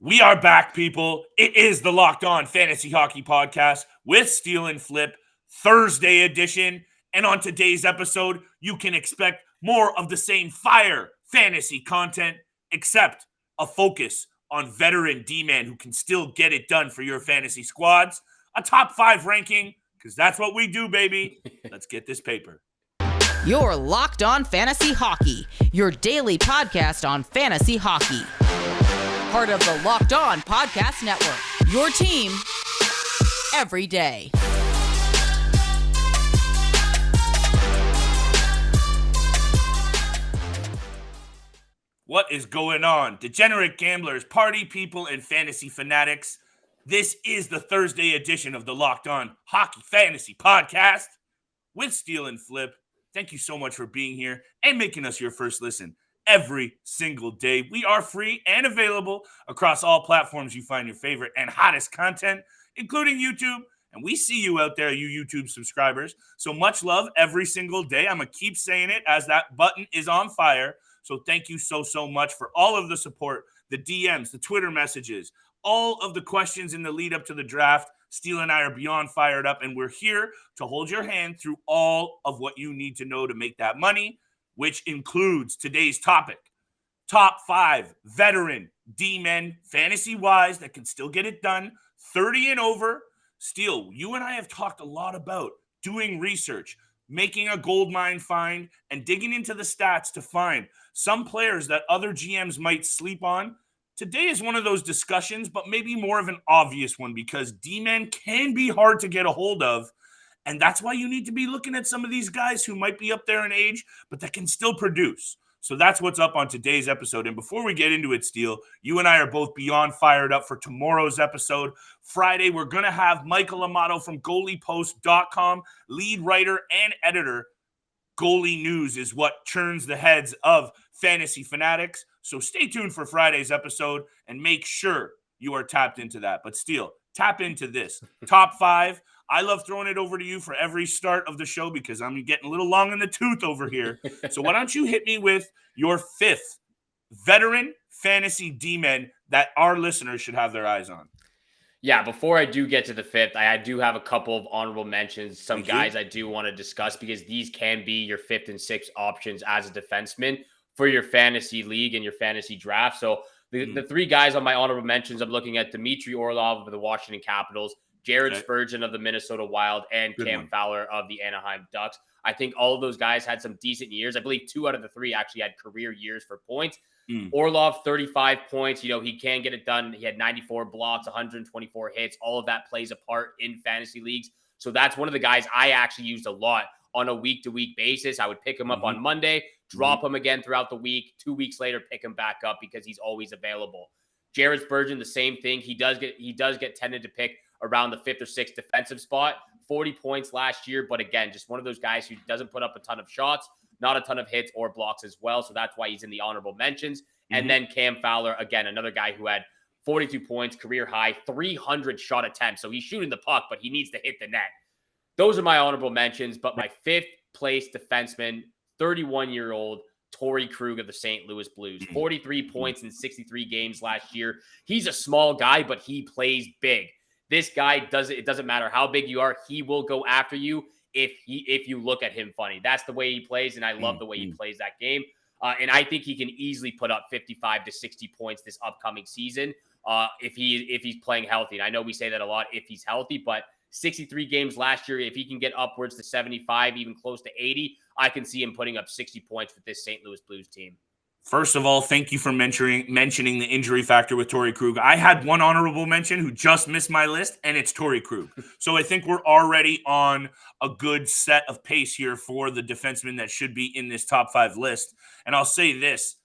We are back, people. It is the Locked On Fantasy Hockey Podcast with Steele and Flip, Thursday edition. And on today's episode, you can expect more of the same fire fantasy content, except a focus on veteran D-man who can still get it done for your fantasy squads, a top 5 ranking, because that's what we do, baby. Let's get this paper. You're Locked On Fantasy Hockey, your daily podcast on fantasy hockey. Part of the Locked On Podcast Network, your team every day. What is going on? Degenerate gamblers, party people, and fantasy fanatics. This is the Thursday edition of the Locked On Hockey Fantasy Podcast with Steele and Flip. Thank you so much for being here and making us your first listen every single day. We are free and available across all platforms you find your favorite and hottest content, including YouTube. And we see you out there, you YouTube subscribers. So much love every single day. I'm going to keep saying it as that button is on fire. So thank you so much for all of the support, the DMs, the Twitter messages, all of the questions in the lead up to the draft. Steele and I are beyond fired up, and we're here to hold your hand through all of what you need to know to make that money, which includes today's topic, top 5 veteran D-men, fantasy-wise, that can still get it done, 30 and over. Steele, you and I have talked a lot about doing research, making a gold mine find, and digging into the stats to find some players that other GMs might sleep on. Today is one of those discussions, but maybe more of an obvious one because D-men can be hard to get a hold of. And that's why you need to be looking at some of these guys who might be up there in age, but that can still produce. So that's what's up on today's episode. And before we get into it, Steele, you and I are both beyond fired up for tomorrow's episode. Friday, we're going to have Michael Amato from goaliepost.com, lead writer and editor. Goalie news is what churns the heads of fantasy fanatics. So stay tuned for Friday's episode and make sure you are tapped into that. But Steele, tap into this. Top 5. I love throwing it over to you for every start of the show because I'm getting a little long in the tooth over here. So why don't you hit me with your 5th veteran fantasy D-men that our listeners should have their eyes on? Yeah, before I do get to the 5th, I do have a couple of honorable mentions, some guys I do want to discuss because these can be your 5th and 6th options as a defenseman for your fantasy league and your fantasy draft. So the 3 guys on my honorable mentions, I'm looking at Dmitry Orlov of the Washington Capitals, Jared Spurgeon of the Minnesota Wild, and Cam Fowler of the Anaheim Ducks. I think all of those guys had some decent years. I believe 2 out of the 3 actually had career years for points. Orlov, 35 points. You know, he can get it done. He had 94 blocks, 124 hits. All of that plays a part in fantasy leagues. So that's one of the guys I actually used a lot on a week-to-week basis. I would pick him up on Monday, drop him again throughout the week. 2 weeks later, pick him back up because he's always available. Jared Spurgeon, the same thing. He does get tended to pick around the 5th or 6th defensive spot. 40 points last year, but again, just one of those guys who doesn't put up a ton of shots, not a ton of hits or blocks as well. So that's why he's in the honorable mentions. And then Cam Fowler, again, another guy who had 42 points, career high, 300 shot attempts. So he's shooting the puck, but he needs to hit the net. Those are my honorable mentions. But my 5th place defenseman, 31-year-old Torey Krug of the St. Louis Blues, 43 points in 63 games last year. He's a small guy, but he plays big. This guy it doesn't matter how big you are, he will go after you if you look at him funny. That's the way he plays, and I love the way he plays that game. And I think he can easily put up 55 to 60 points this upcoming season if he's playing healthy. And I know we say that a lot if he's healthy, but 63 games last year, if he can get upwards to 75, even close to 80, I can see him putting up 60 points with this St. Louis Blues team. First of all, thank you for mentioning the injury factor with Torey Krug. I had one honorable mention who just missed my list, and it's Torey Krug. So I think we're already on a good set of pace here for the defensemen that should be in this top 5 list. And I'll say this.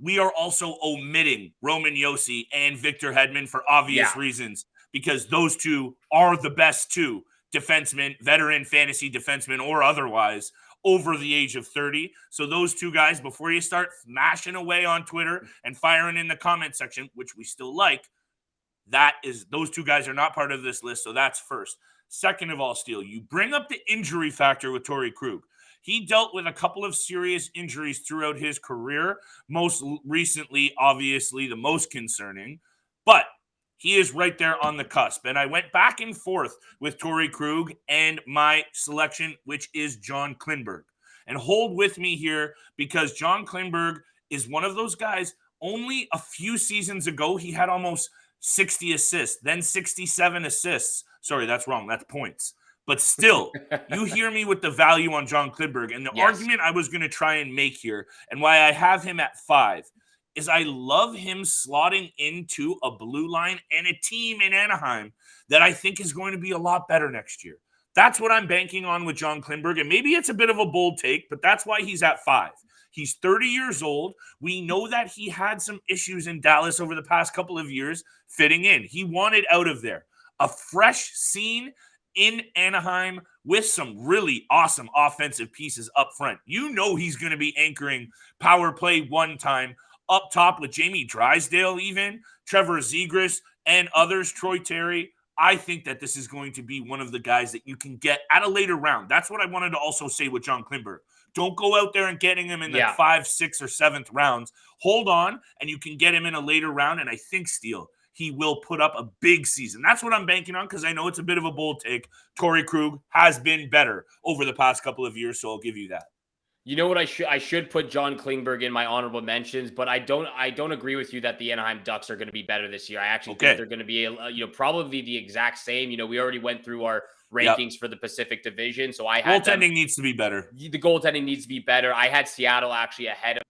We are also omitting Roman Josi and Victor Hedman for obvious reasons because those two are the best 2 defensemen, veteran fantasy defensemen or otherwise, over the age of 30. So those 2 guys, before you start smashing away on Twitter and firing in the comment section, which we still like, those 2 guys are not part of this list. So that's first. Second of all, Steele, you bring up the injury factor with Torey Krug. He dealt with a couple of serious injuries throughout his career. Most recently, obviously, the most concerning. But he is right there on the cusp. And I went back and forth with Torey Krug and my selection, which is John Klingberg. And hold with me here, because John Klingberg is one of those guys. Only a few seasons ago, he had almost 60 assists, then 67 assists. Sorry, that's wrong. That's points. But still, you hear me with the value on John Klingberg. And the argument I was going to try and make here, and why I have him at 5, is I love him slotting into a blue line and a team in Anaheim that I think is going to be a lot better next year. That's what I'm banking on with John Klingberg. And maybe it's a bit of a bold take, but that's why he's at 5. He's 30 years old. We know that he had some issues in Dallas over the past couple of years fitting in. He wanted out of there. A fresh scene in Anaheim with some really awesome offensive pieces up front. You know he's going to be anchoring power play one time up top with Jamie Drysdale, even Trevor Zegras and others, Troy Terry. I think that this is going to be one of the guys that you can get at a later round. That's what I wanted to also say with John Klingberg. Don't go out there and getting him in the 5th, 6th, or 7th rounds. Hold on, and you can get him in a later round, and I think, Steele, he will put up a big season. That's what I'm banking on, because I know it's a bit of a bold take. Torey Krug has been better over the past couple of years, so I'll give you that. You know what? I should put John Klingberg in my honorable mentions, but I don't agree with you that the Anaheim Ducks are going to be better this year. I actually think they're going to be probably the exact same. We already went through our rankings for the Pacific Division, so I had goaltending needs to be better. The goaltending needs to be better. I had Seattle actually ahead of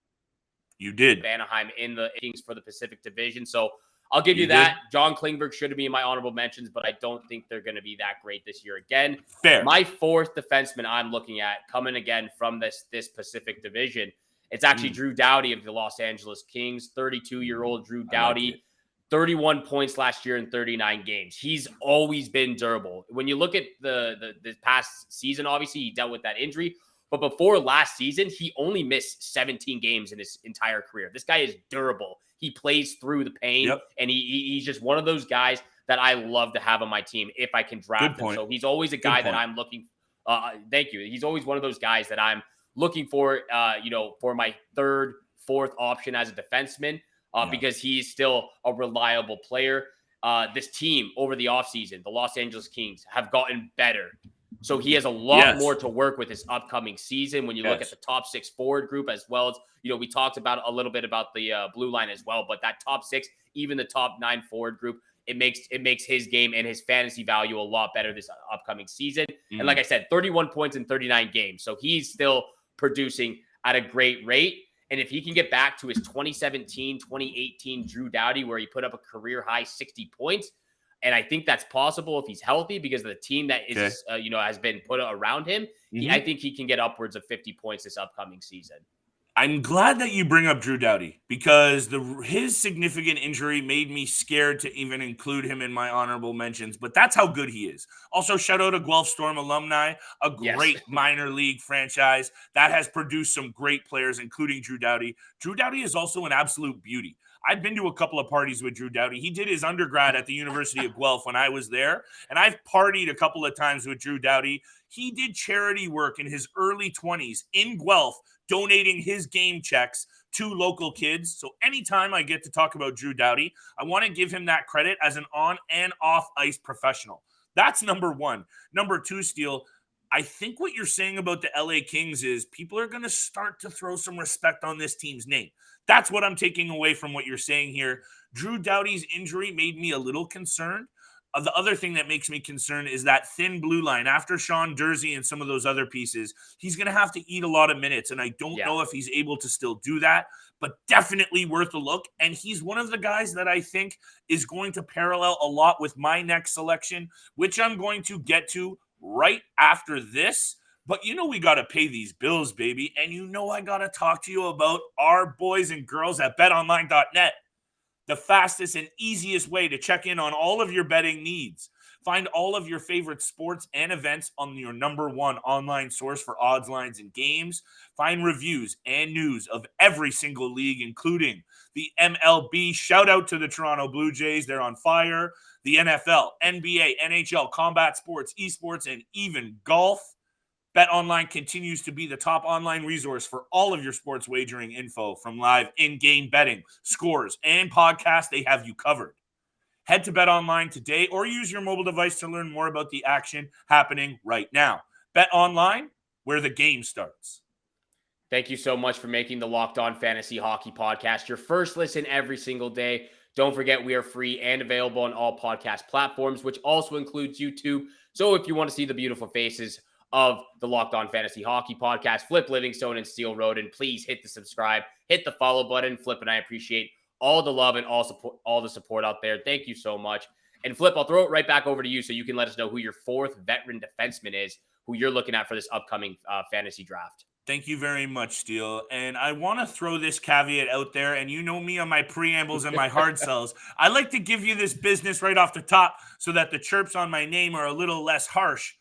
Anaheim in the rankings for the Pacific Division, so I'll give you that. John Klingberg should be in my honorable mentions, but I don't think they're going to be that great this year again. Fair. My 4th defenseman I'm looking at coming again from this Pacific Division. It's actually Drew Doughty of the Los Angeles Kings, 32-year-old Drew Doughty, 31 points last year in 39 games. He's always been durable. When you look at the past season, obviously he dealt with that injury, but before last season, he only missed 17 games in his entire career. This guy is durable. He plays through the pain, and he's just one of those guys that I love to have on my team if I can draft him. So he's always a guy that I'm looking. Thank you. He's always one of those guys that I'm looking for. For my 3rd, 4th option as a defenseman, because he's still a reliable player. This team over the offseason, the Los Angeles Kings, have gotten better. So he has a lot more to work with this upcoming season. When you look at the top 6 forward group, as well as, we talked about a little bit about the blue line as well, but that top 6, even the top 9 forward group, it makes his game and his fantasy value a lot better this upcoming season. And like I said, 31 points in 39 games. So he's still producing at a great rate. And if he can get back to his 2017, 2018 Drew Doughty, where he put up a career high 60 points, and I think that's possible if he's healthy, because of the team that is, has been put around him. I think he can get upwards of 50 points this upcoming season. I'm glad that you bring up Drew Doughty, because his significant injury made me scared to even include him in my honorable mentions, but that's how good he is. Also, shout out to Guelph Storm alumni, a great minor league franchise that has produced some great players, including Drew Doughty. Drew Doughty is also an absolute beauty. I've been to a couple of parties with Drew Doughty. He did his undergrad at the University of Guelph when I was there, and I've partied a couple of times with Drew Doughty. He did charity work in his early 20s in Guelph, donating his game checks to local kids. So anytime I get to talk about Drew Doughty, I want to give him that credit as an on and off ice professional. That's number 1. Number 2, Steele, I think what you're saying about the LA Kings is people are going to start to throw some respect on this team's name. That's what I'm taking away from what you're saying here. Drew Doughty's injury made me a little concerned. The other thing that makes me concerned is that thin blue line. After Sean Durzi and some of those other pieces, he's going to have to eat a lot of minutes, and I don't know if he's able to still do that, but definitely worth a look. And he's one of the guys that I think is going to parallel a lot with my next selection, which I'm going to get to right after this. But we got to pay these bills, baby. And I got to talk to you about our boys and girls at betonline.net. The fastest and easiest way to check in on all of your betting needs. Find all of your favorite sports and events on your number 1 online source for odds, lines, and games. Find reviews and news of every single league, including the MLB. Shout out to the Toronto Blue Jays. They're on fire. The NFL, NBA, NHL, combat sports, esports, and even golf. BetOnline continues to be the top online resource for all of your sports wagering info, from live in-game betting, scores, and podcasts. They have you covered. Head to Bet Online today or use your mobile device to learn more about the action happening right now. Bet Online, where the game starts. Thank you so much for making the Locked On Fantasy Hockey Podcast your first listen every single day. Don't forget, we are free and available on all podcast platforms, which also includes YouTube. So if you want to see the beautiful faces of the Locked On Fantasy Hockey Podcast, Flip Livingstone and Steele Roden, please hit the subscribe, hit the follow button. Flip and I appreciate all the love and all the support out there. Thank you so much. And Flip, I'll throw it right back over to you so you can let us know who your fourth veteran defenseman is, who you're looking at for this upcoming fantasy draft. Thank you very much, Steele. And I want to throw this caveat out there, and you know me on my preambles and my hard sells. I like to give you this business right off the top so that the chirps on my name are a little less harsh.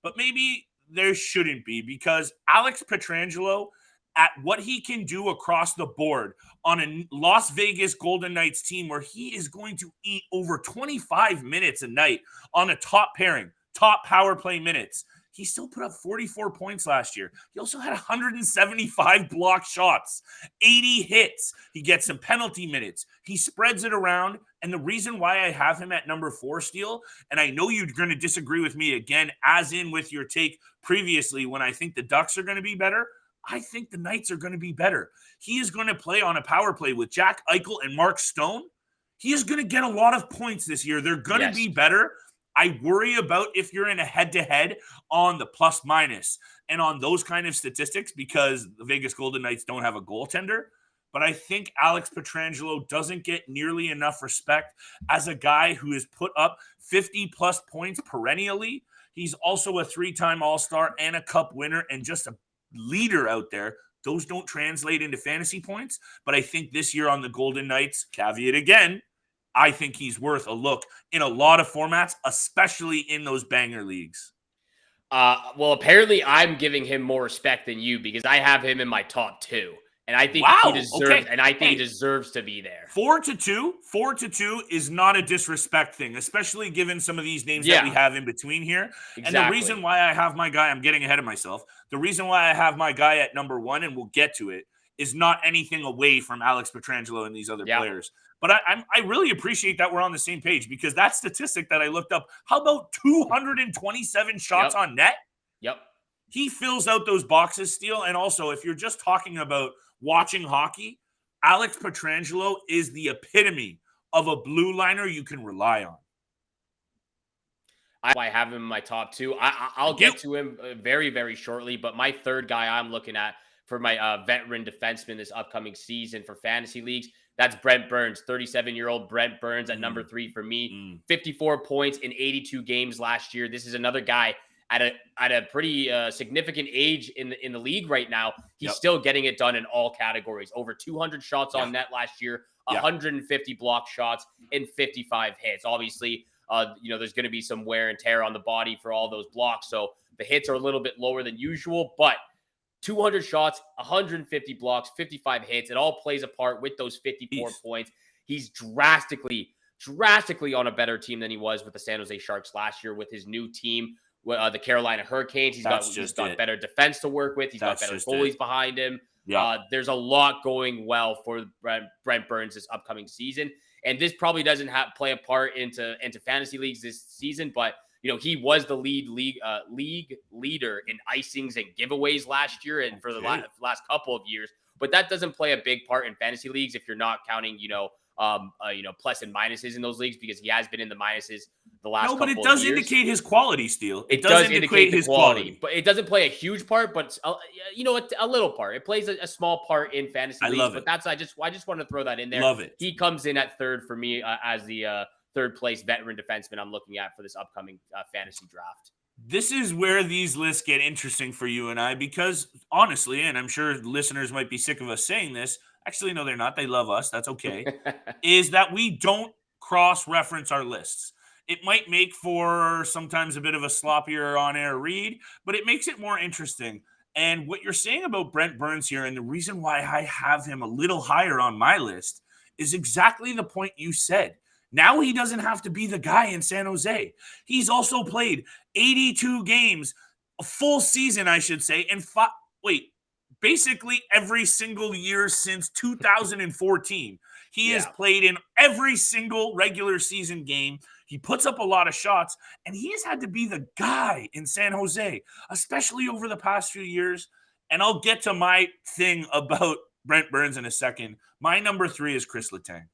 But maybe there shouldn't be, because Alex Pietrangelo, at what he can do across the board on a Las Vegas Golden Knights team where he is going to eat over 25 minutes a night on a top pairing, top power play minutes. He still put up 44 points last year. He also had 175 blocked shots, 80 hits. He gets some penalty minutes. He spreads it around. And the reason why I have him at number 4, Steele, and I know you're going to disagree with me again, as in with your take previously when I think the Ducks are going to be better, I think the Knights are going to be better. He is going to play on a power play with Jack Eichel and Mark Stone. He is going to get a lot of points this year. They're going to be better. I worry about if you're in a head-to-head on the plus minus and on those kind of statistics because the Vegas Golden Knights don't have a goaltender. But I think Alex Pietrangelo doesn't get nearly enough respect as a guy who has put up 50-plus points perennially. He's also a 3-time All-Star and a Cup winner and just a leader out there. Those don't translate into fantasy points. But I think this year on the Golden Knights, caveat again, I think he's worth a look in a lot of formats, especially in those banger leagues. Well, apparently I'm giving him more respect than you because I have him in my top 2. And I think he deserves, and I think he deserves to be there. 4-2 is not a disrespect thing, especially given some of these names that we have in between here. Exactly. And the reason why I have my guy, I'm getting ahead of myself. The reason why I have my guy at number 1, and we'll get to it, is not anything away from Alex Pietrangelo and these other players. But I really appreciate that we're on the same page because that statistic that I looked up, how about 227 shots on net? Yep. He fills out those boxes, Steele. And also, if you're just talking about watching hockey, Alex Pietrangelo is the epitome of a blue liner you can rely on. I have him in my top 2. I'll get to him very, very shortly. But my third guy I'm looking at for my veteran defenseman this upcoming season for fantasy leagues, that's Brent Burns, 37-year-old Brent Burns at number 3 for me. 54 points in 82 games last year. This is another guy at a pretty significant age in the league right now. He's still getting it done in all categories. Over 200 shots on net last year, 150 block shots, and 55 hits. Obviously, there's going to be some wear and tear on the body for all those blocks, so the hits are a little bit lower than usual, but 200 shots, 150 blocks, 55 hits. It all plays a part with those 54 points. He's drastically on a better team than he was with the San Jose Sharks last year with his new team, the Carolina Hurricanes. He's got better defense to work with. He's got better goalies behind him. There's a lot going well for Brent Burns this upcoming season. And this probably doesn't play a part into fantasy leagues this season, but he was the league leader in icings and giveaways last year and for the last couple of years. But that doesn't play a big part in fantasy leagues if you're not counting, plus and minuses in those leagues because he has been in the minuses the last couple of years. No, but it does indicate his quality, Steele. It does indicate his quality. But it doesn't play a huge part, but a little part. It plays a small part in fantasy leagues. Love it. But I just want to throw that in there. Love it. He comes in at 3rd for me as the third place veteran defenseman I'm looking at for this upcoming fantasy draft. This is where these lists get interesting for you and I because honestly, and I'm sure listeners might be sick of us saying this, actually, no, they're not. They love us. That's okay. Is that we don't cross-reference our lists. It might make for sometimes a bit of a sloppier on-air read, but it makes it more interesting. And what you're saying about Brent Burns here and the reason why I have him a little higher on my list is exactly the point you said. Now he doesn't have to be the guy in San Jose. He's also played 82 games, a full season, I should say, and basically every single year since 2014. He has played in every single regular season game. He puts up a lot of shots, and he has had to be the guy in San Jose, especially over the past few years. And I'll get to my thing about Brent Burns in a second. My number 3 is Kris Letang.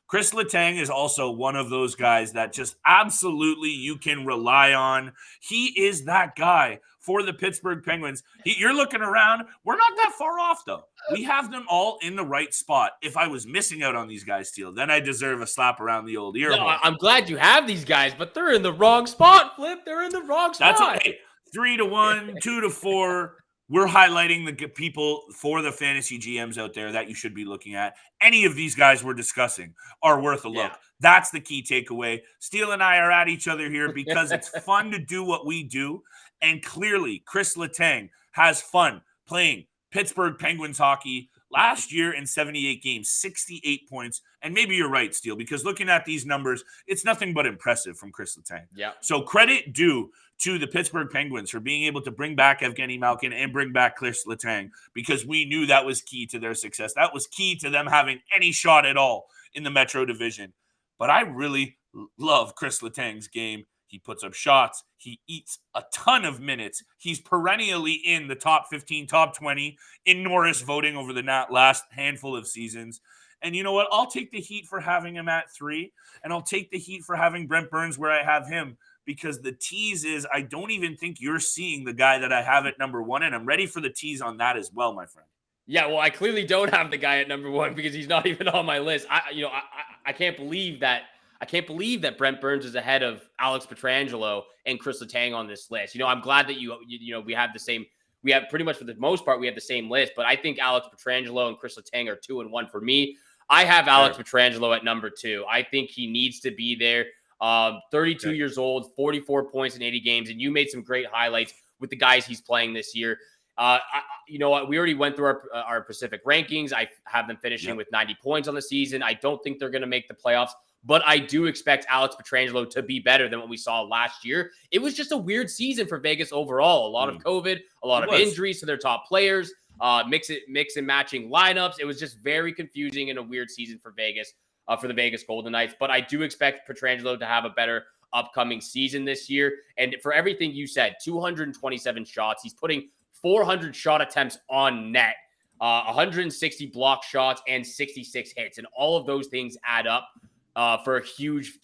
Kris Letang is also one of those guys that just absolutely you can rely on. He is that guy for the Pittsburgh Penguins. You're looking around. We're not that far off, though. We have them all in the right spot. If I was missing out on these guys, Steele, then I deserve a slap around the old ear hole. No, I'm glad you have these guys, but they're in the wrong spot, Flip. They're in the wrong spot. That's okay. 3-1, 2-4. We're highlighting the people for the fantasy GMs out there that you should be looking at. Any of these guys we're discussing are worth a look. Yeah. That's the key takeaway. Steele and I are at each other here because it's fun to do what we do. And clearly, Kris Letang has fun playing Pittsburgh Penguins hockey. Last year in 78 games, 68 points. And maybe you're right, Steele, because looking at these numbers, it's nothing but impressive from Kris Letang. Yeah. So credit due to the Pittsburgh Penguins for being able to bring back Evgeny Malkin and bring back Kris Letang, because we knew that was key to their success. That was key to them having any shot at all in the Metro Division. But I really love Kris Letang's game. He puts up shots. He eats a ton of minutes. He's perennially in the top 15, top 20 in Norris voting over the last handful of seasons. And you know what? I'll take the heat for having him at 3, and I'll take the heat for having Brent Burns where I have him, because the tease is I don't even think you're seeing the guy that I have at number 1, and I'm ready for the tease on that as well, my friend. Yeah, well, I clearly don't have the guy at number 1 because he's not even on my list. I can't believe that. I can't believe that Brent Burns is ahead of Alex Pietrangelo and Kris Letang on this list. I'm glad that we have the same. We have pretty much for the most part we have the same list, but I think Alex Pietrangelo and Kris Letang are 2 and 1 for me. I have Alex Pietrangelo at number 2. I think he needs to be there. 32 years old, 44 points in 80 games, and you made some great highlights with the guys he's playing this year. You know what? We already went through our Pacific rankings. I have them finishing with 90 points on the season. I don't think they're going to make the playoffs, but I do expect Alex Pietrangelo to be better than what we saw last year. It was just a weird season for Vegas overall. A lot of COVID, a lot of injuries to their top players, mix and matching lineups. It was just very confusing and a weird season for Vegas, for the Vegas Golden Knights. But I do expect Pietrangelo to have a better upcoming season this year. And for everything you said, 227 shots. He's putting 400 shot attempts on net, 160 block shots, and 66 hits. And all of those things add up for huge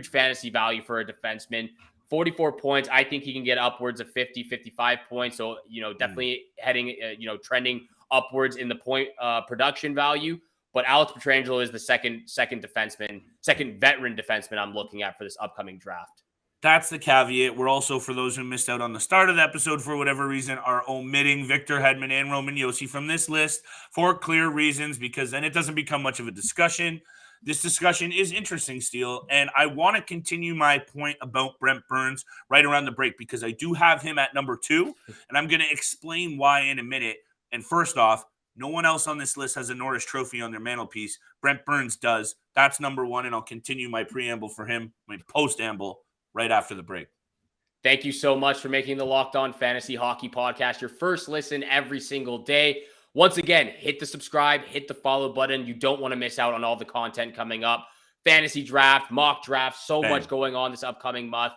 fantasy value for a defenseman. 44 points. I think he can get upwards of 50, 55 points. So, definitely heading, trending upwards in the point production value. But Alex Pietrangelo is the second veteran defenseman I'm looking at for this upcoming draft. That's the caveat. We're also, for those who missed out on the start of the episode for whatever reason, are omitting Victor Hedman and Roman Josi from this list for clear reasons, because then it doesn't become much of a discussion. This discussion is interesting, Steele, and I want to continue my point about Brent Burns right around the break, because I do have him at number 2, and I'm going to explain why in a minute. And first off, no one else on this list has a Norris Trophy on their mantelpiece. Brent Burns does. That's number 1, and I'll continue my preamble for him, my post-amble, right after the break. Thank you so much for making the Locked On Fantasy Hockey Podcast your first listen every single day. Once again, hit the subscribe, hit the follow button. You don't want to miss out on all the content coming up. Fantasy draft, mock draft, so much going on this upcoming month.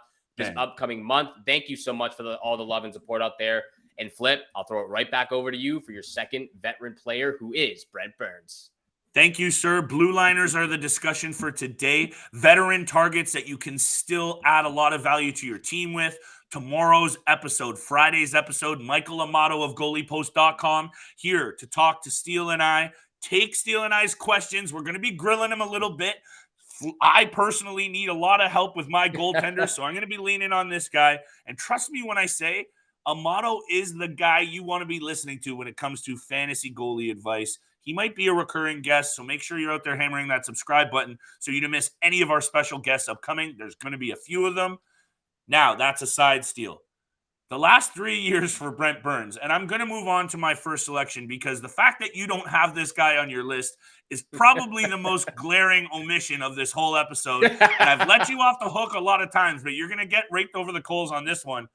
Thank you so much for all the love and support out there. And Flip, I'll throw it right back over to you for your second veteran player, who is Brent Burns. Thank you, sir. Blue liners are the discussion for today. Veteran targets that you can still add a lot of value to your team with. Tomorrow's episode, Friday's episode, Michael Amato of goaliepost.com here to talk to Steele and I. Take Steele and I's questions. We're going to be grilling him a little bit. I personally need a lot of help with my goaltender, so I'm going to be leaning on this guy. And trust me when I say Amato is the guy you want to be listening to when it comes to fantasy goalie advice. He might be a recurring guest, so make sure you're out there hammering that subscribe button so you don't miss any of our special guests upcoming. There's going to be a few of them. Now, that's a side Steele. The last 3 years for Brent Burns, and I'm going to move on to my first selection because the fact that you don't have this guy on your list is probably the most glaring omission of this whole episode. And I've let you off the hook a lot of times, but you're going to get raked over the coals on this one.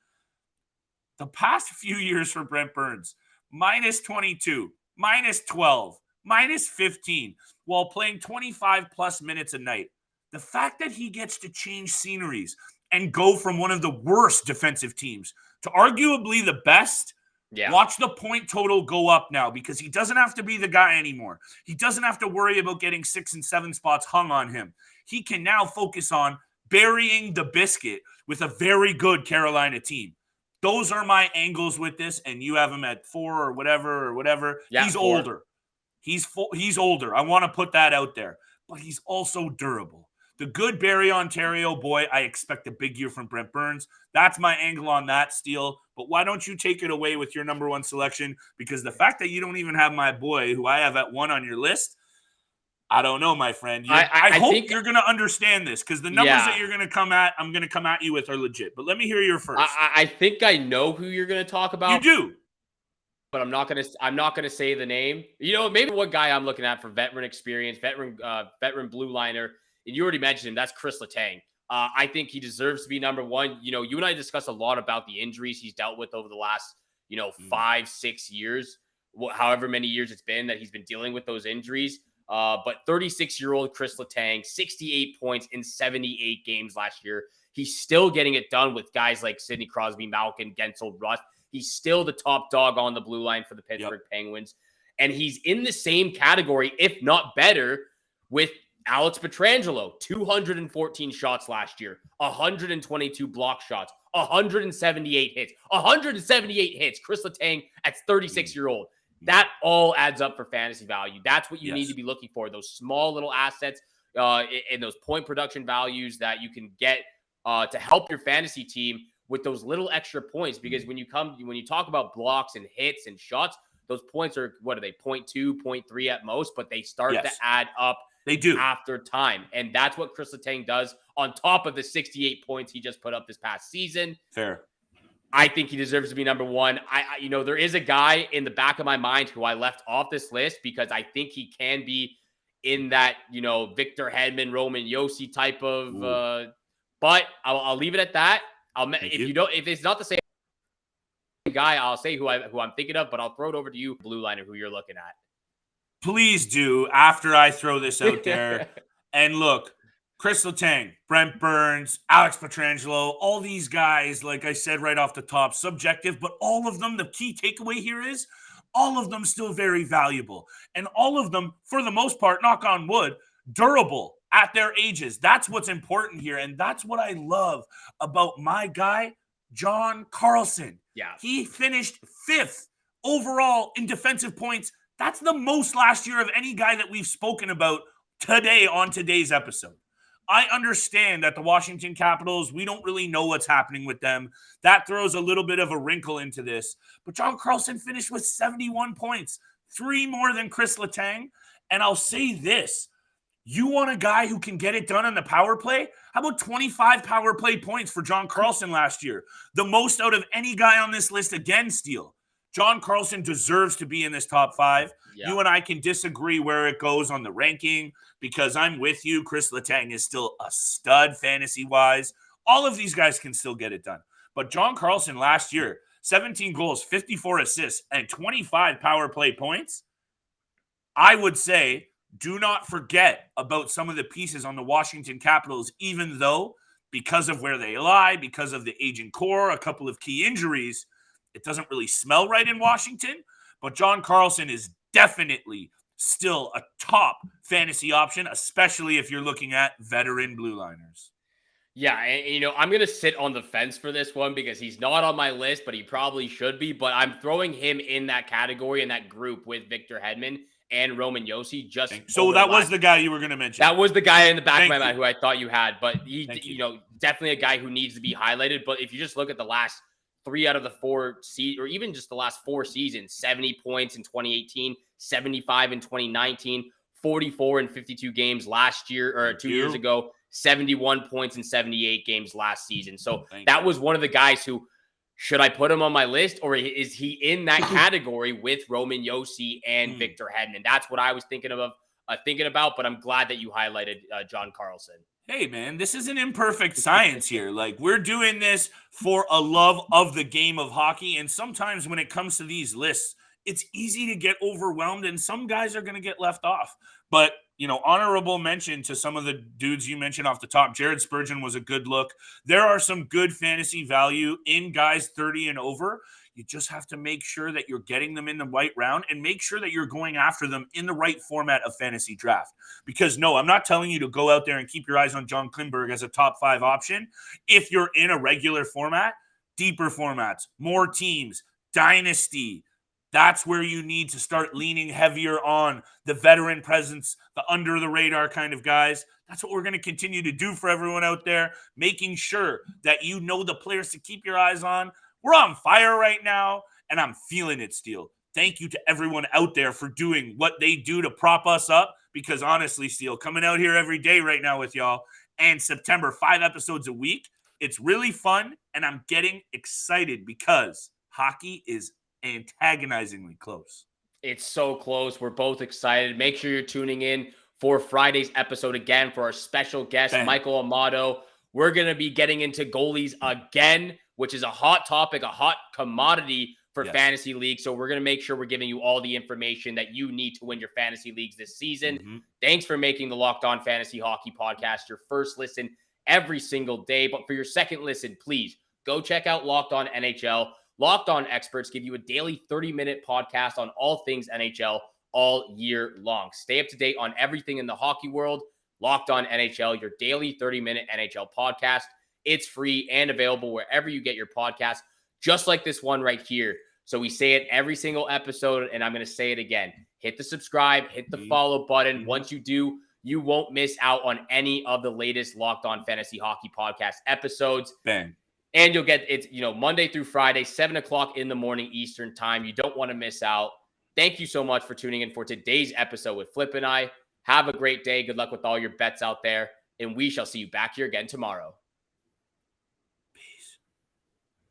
The past few years for Brent Burns, minus 22, minus 12, minus 15 while playing 25 plus minutes a night. The fact that he gets to change sceneries and go from one of the worst defensive teams to arguably the best, watch the point total go up now because he doesn't have to be the guy anymore. He doesn't have to worry about getting 6 and 7 spots hung on him. He can now focus on burying the biscuit with a very good Carolina team. Those are my angles with this, and you have him at 4 or whatever. Yeah, he's 4. Older. He's older. I want to put that out there. But he's also durable. The good Barrie, Ontario boy, I expect a big year from Brent Burns. That's my angle on that, Steele. But why don't you take it away with your number 1 selection? Because the fact that you don't even have my boy, who I have at 1 on your list, I don't know, my friend. I hope you're going to understand this because the numbers that you're going to come at, I'm going to come at you with are legit. But let me hear your first. I think I know who you're going to talk about. You do. But I'm not gonna say the name. You know, maybe one guy I'm looking at for veteran experience, veteran blue liner, and you already mentioned him. That's Kris Letang. I think he deserves to be number 1. You know, you and I discussed a lot about the injuries he's dealt with over the last, 5-6 years, however many years it's been that he's been dealing with those injuries. But 36-year-old Kris Letang, 68 points in 78 games last year. He's still getting it done with guys like Sidney Crosby, Malkin, Gensel, Rust. He's still the top dog on the blue line for the Pittsburgh Penguins. And he's in the same category, if not better, with Alex Pietrangelo. 214 shots last year, 122 block shots, 178 hits. 178 hits. Kris Letang at 36-year-old. That all adds up for fantasy value. That's what you need to be looking for. Those small little assets and those point production values that you can get to help your fantasy team with those little extra points, because when you talk about blocks and hits and shots, those points are, what are they, 0.2, 0.3 at most, but they start to add up. They do after time. And that's what Kris Letang does on top of the 68 points he just put up this past season. Fair. I think he deserves to be number 1. There is a guy in the back of my mind who I left off this list because I think he can be in that, Victor Hedman, Roman Josi type of, but I'll leave it at that. If it's not the same guy, I'll say who I'm thinking of, but I'll throw it over to you, blue liner, who you're looking at. Please do after I throw this out there. And look, Kris Letang, Brent Burns, Alex Pietrangelo, all these guys, like I said right off the top, subjective, but all of them, the key takeaway here is all of them still very valuable. And all of them, for the most part, knock on wood, durable at their ages. That's what's important here. And that's what I love about my guy, John Carlson. Yeah. He finished 5th overall in defensive points. That's the most last year of any guy that we've spoken about today on today's episode. I understand that the Washington Capitals, we don't really know what's happening with them. That throws a little bit of a wrinkle into this. But John Carlson finished with 71 points, 3 more than Kris Letang. And I'll say this. You want a guy who can get it done on the power play? How about 25 power play points for John Carlson last year? The most out of any guy on this list again, Steele. John Carlson deserves to be in this top 5. Yeah. You and I can disagree where it goes on the ranking because I'm with you. Kris Letang is still a stud fantasy-wise. All of these guys can still get it done. But John Carlson last year, 17 goals, 54 assists, and 25 power play points. I would say do not forget about some of the pieces on the Washington Capitals, even though because of where they lie, because of the aging core, a couple of key injuries, it doesn't really smell right in Washington. But John Carlson is definitely still a top fantasy option, especially if you're looking at veteran blue liners. Yeah, and, I'm going to sit on the fence for this one because he's not on my list, but he probably should be. But I'm throwing him in that category, in that group with Victor Hedman and Roman Josi. So that was the guy you were going to mention. That was the guy in the back of my mind who I thought you had. But he, definitely a guy who needs to be highlighted. But if you just look at the last 3 out of the 4 or even just the last 4 seasons, 70 points in 2018, 75 in 2019, 44 in 52 games last year or 2 years ago, 71 points in 78 games last season. So that was one of the guys who, should I put him on my list, or is he in that category with Roman Josi and Victor Hedman? That's what I was thinking about, but I'm glad that you highlighted John Carlson. Hey, man, this is an imperfect science here. Like, we're doing this for a love of the game of hockey, and sometimes when it comes to these lists, it's easy to get overwhelmed, and some guys are going to get left off. But, honorable mention to some of the dudes you mentioned off the top. Jared Spurgeon was a good look. There are some good fantasy value in guys 30 and over. You just have to make sure that you're getting them in the right round and make sure that you're going after them in the right format of fantasy draft. Because no, I'm not telling you to go out there and keep your eyes on John Klingberg as a top 5 option. If you're in a regular format, deeper formats, more teams, dynasty, that's where you need to start leaning heavier on the veteran presence, the under the radar kind of guys. That's what we're going to continue to do for everyone out there, making sure that you know the players to keep your eyes on. We're on fire right now, and I'm feeling it, Steele. Thank you to everyone out there for doing what they do to prop us up, because honestly, Steele, coming out here every day right now with y'all, and September, 5 episodes a week, it's really fun, and I'm getting excited because hockey is antagonizingly close. It's so close. We're both excited. Make sure you're tuning in for Friday's episode again for our special guest, Michael Amato. We're going to be getting into goalies again, which is a hot topic, a hot commodity for fantasy leagues. So we're going to make sure we're giving you all the information that you need to win your fantasy leagues this season. Thanks for making the Locked On Fantasy Hockey Podcast your first listen every single day. But for your second listen, please go check out Locked On NHL. Locked On experts give you a daily 30-minute podcast on all things NHL all year long. Stay up to date on everything in the hockey world. Locked On NHL, your daily 30-minute NHL podcast. It's free and available wherever you get your podcasts, just like this one right here. So we say it every single episode, and I'm going to say it again. Hit the subscribe, hit the follow button. Once you do, you won't miss out on any of the latest Locked On Fantasy Hockey Podcast episodes. Bang. And you'll get it, Monday through Friday, 7 o'clock in the morning Eastern time. You don't want to miss out. Thank you so much for tuning in for today's episode with Flip and I. Have a great day. Good luck with all your bets out there. And we shall see you back here again tomorrow.